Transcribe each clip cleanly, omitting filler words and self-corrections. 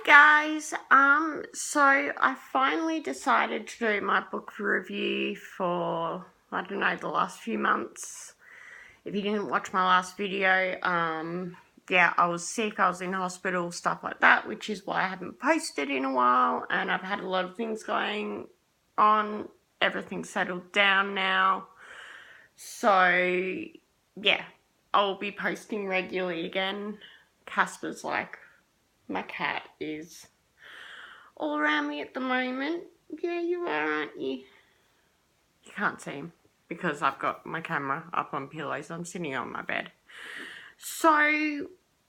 guys, so I finally decided to do my book review for, I don't know, the last few months. If you didn't watch my last video, yeah, I was sick, I was in hospital, stuff like that, which is why I haven't posted in a while, and I've had a lot of things going on. Everything's settled down now, so yeah, I'll be posting regularly again. Casper's like, my cat is all around me at the moment. Yeah, you are, aren't you? You can't see him because I've got my camera up on pillows. I'm sitting on my bed. So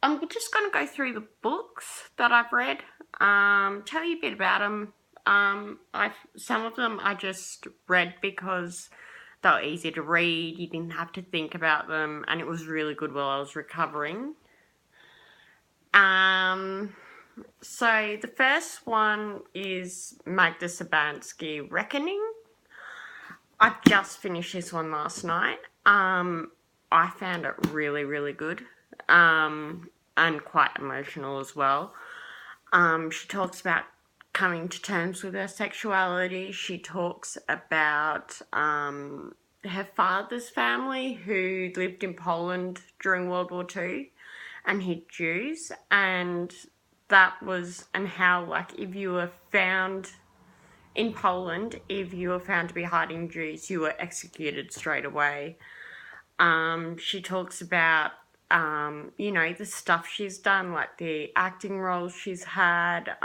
I'm just going to go through the books that I've read, tell you a bit about them. Some of them I just read because they were easy to read. You didn't have to think about them, and it was really good while I was recovering. So the first one is Magda Sabansky, Reckoning. I've just finished this one last night. I found it really, really good, and quite emotional as well. She talks about coming to terms with her sexuality. She talks about her father's family who lived in Poland during World War II and hid Jews, and how, like, if you were found in Poland, if you were found to be hiding Jews, you were executed straight away. She talks about, the stuff she's done, like the acting roles she's had.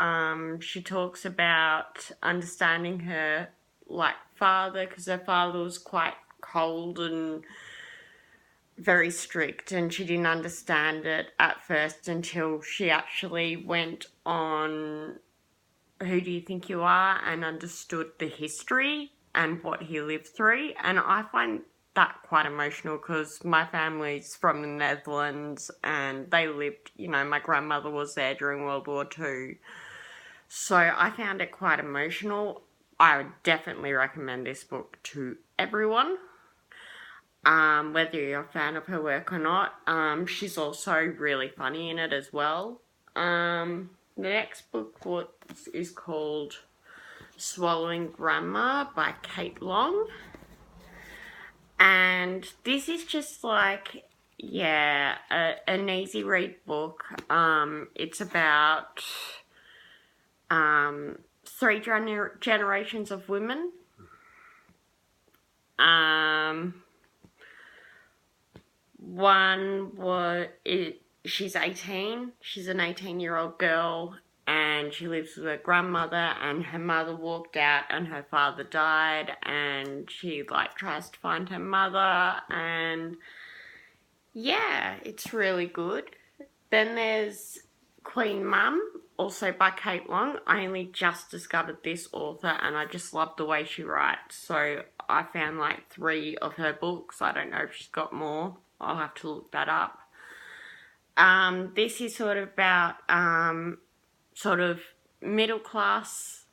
She talks about understanding her, like, father, because her father was quite cold and very strict, and she didn't understand it at first until she actually went on Who Do You Think You Are and understood the history and what he lived through. And I find that quite emotional because my family's from the Netherlands and they lived, my grandmother was there during World War II. So I found it quite emotional. I would definitely recommend this book to everyone. Whether you're a fan of her work or not. She's also really funny in it as well. The next book is called Swallowing Grandma by Kate Long. And this is just like, an easy read book. It's about three generations of women. She's 18. She's an 18-year-old girl, and she lives with her grandmother, and her mother walked out and her father died, and she, tries to find her mother, and yeah, it's really good. Then there's Queen Mum, also by Kate Long. I only just discovered this author, and I just love the way she writes, so I found 3 of her books. I don't know if she's got more. I'll have to look that up. This is sort of about middle class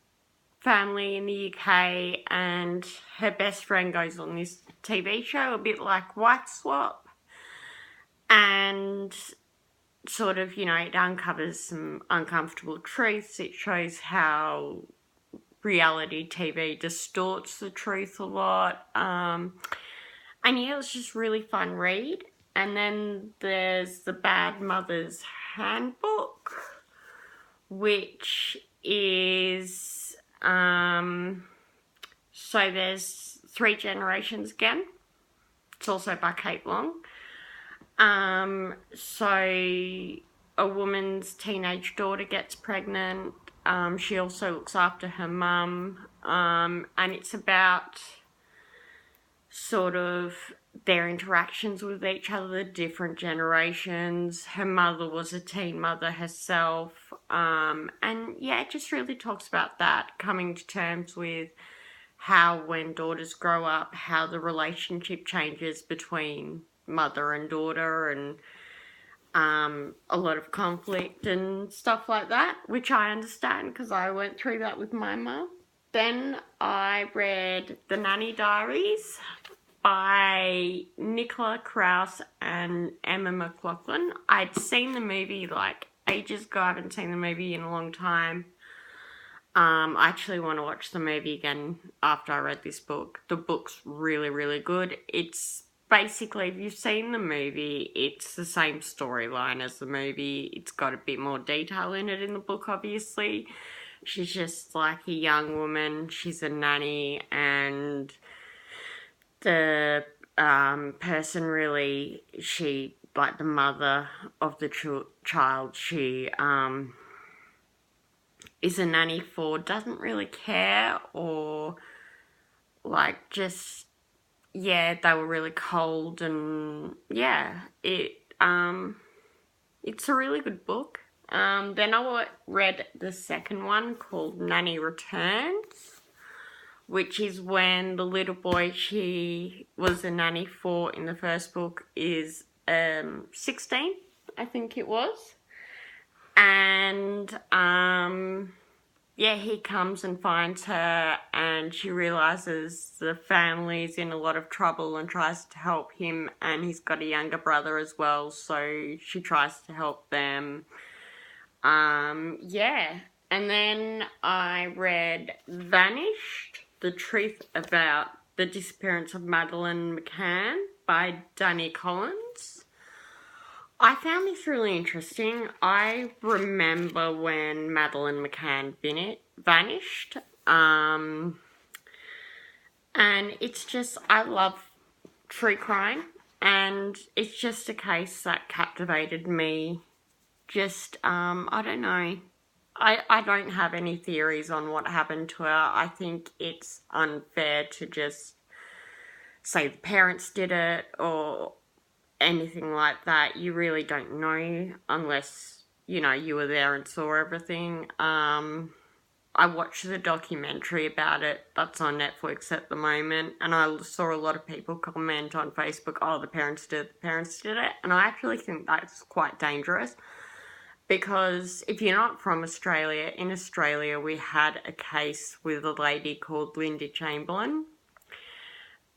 family in the UK, and her best friend goes on this TV show, a bit like White Swap, and it uncovers some uncomfortable truths. It shows how reality TV distorts the truth a lot. And yeah, it was just really fun read. And then there's the Bad Mothers Handbook, which is, so there's 3 generations again. It's also by Kate Long. So a woman's teenage daughter gets pregnant. She also looks after her mum. And it's about their interactions with each other, the different generations. Her mother was a teen mother herself. And yeah, it just really talks about that, coming to terms with how when daughters grow up, how the relationship changes between mother and daughter, and a lot of conflict and stuff like that, which I understand because I went through that with my mum. Then I read The Nanny Diaries by Nicola and Emma McLaughlin. I'd seen the movie ages ago. I haven't seen the movie in a long time. I actually want to watch the movie again after I read this book. The book's really, really good. It's basically, if you've seen the movie, it's the same storyline as the movie. It's got a bit more detail in it in the book, obviously. She's just like a young woman. She's a nanny, and the person really, she, like the mother of the child, she is a nanny for, doesn't really care, or like just, yeah, they were really cold, and yeah, it's a really good book. Then I read the second one called Nanny Returns, which is when the little boy she was a nanny for in the first book is 16, I think it was. And yeah, he comes and finds her, and she realizes the family's in a lot of trouble and tries to help him, and he's got a younger brother as well, so she tries to help them. Yeah. And then I read Vanish, The Truth About the Disappearance of Madeleine McCann by Danny Collins. I found this really interesting. I remember when Madeleine McCann vanished. And it's just, I love true crime. And it's just a case that captivated me. Just, I don't know. I don't have any theories on what happened to her. I think it's unfair to just say the parents did it or anything like that. You really don't know unless, you were there and saw everything. I watched the documentary about it that's on Netflix at the moment, and I saw a lot of people comment on Facebook, oh, the parents did it, and I actually think that's quite dangerous. Because if you're not from Australia, in Australia we had a case with a lady called Linda Chamberlain,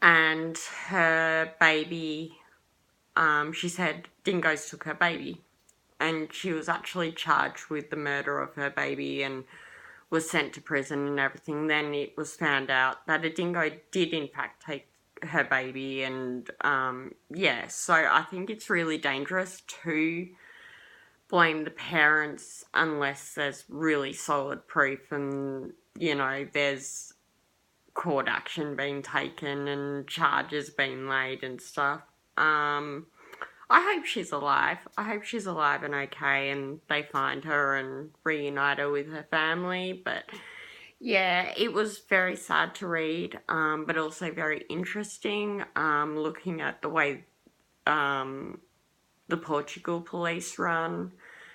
and her baby, she said dingoes took her baby, and she was actually charged with the murder of her baby and was sent to prison and everything. Then it was found out that a dingo did in fact take her baby, and yeah, so I think it's really dangerous to blame the parents unless there's really solid proof and, there's court action being taken and charges being laid and stuff. I hope she's alive. I hope she's alive and okay, and they find her and reunite her with her family. But yeah, it was very sad to read, but also very interesting, looking at the way the Portugal police run,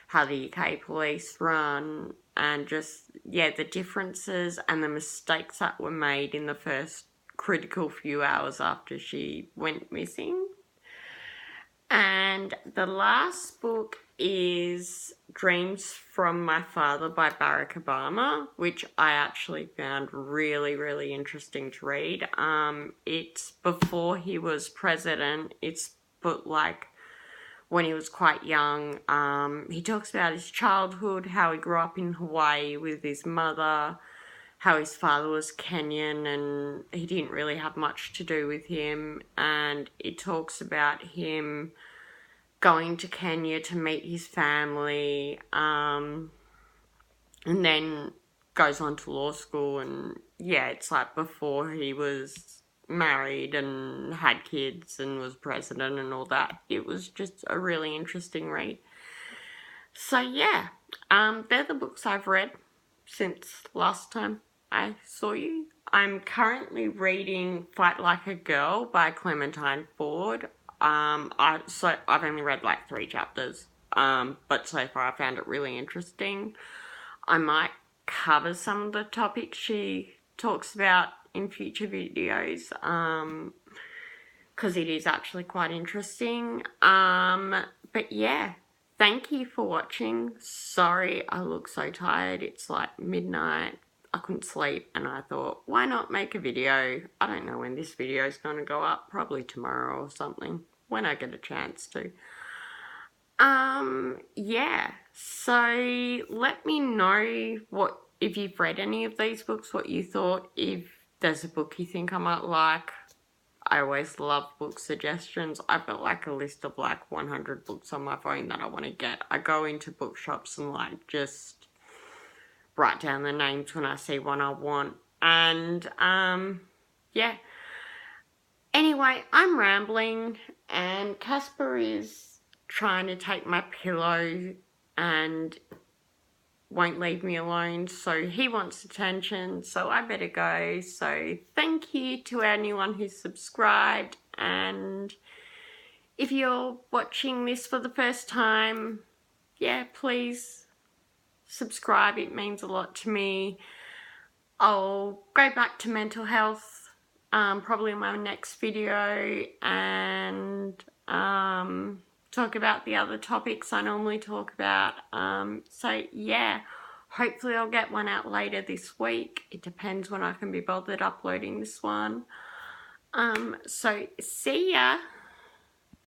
how the UK police run, and just, yeah, the differences and the mistakes that were made in the first critical few hours after she went missing. And the last book is Dreams from My Father by Barack Obama, which I actually found really, really interesting to read. It's before he was president. It's but like when he was quite young. He talks about his childhood, how he grew up in Hawaii with his mother, how his father was Kenyan and he didn't really have much to do with him. And it talks about him going to Kenya to meet his family, and then goes on to law school. And yeah, it's like before he was married and had kids and was president and all that. It was just a really interesting read. So yeah, they're the books I've read since last time I saw you. I'm currently reading Fight Like a Girl by Clementine Ford. I've only read like 3 chapters, but so far I found it really interesting. I might cover some of the topics she talks about in future videos, because it is actually quite interesting. But yeah, thank you for watching. Sorry I look so tired. It's like midnight. I couldn't sleep and I thought, why not make a video? I don't know when this video is going to go up. Probably tomorrow or something, when I get a chance to. Yeah. So let me know what, if you've read any of these books, what you thought. If there's a book you think I might like. I always love book suggestions. I've got like a list of like 100 books on my phone that I want to get. I go into bookshops and like just write down the names when I see one I want. And yeah. Anyway, I'm rambling and Casper is trying to take my pillow and won't leave me alone, so he wants attention, so I better go. So thank you to anyone who's subscribed, and if you're watching this for the first time, yeah, please subscribe. It means a lot to me. I'll go back to mental health probably in my next video, and talk about the other topics I normally talk about. So yeah, hopefully I'll get one out later this week. It depends when I can be bothered uploading this one. So see ya.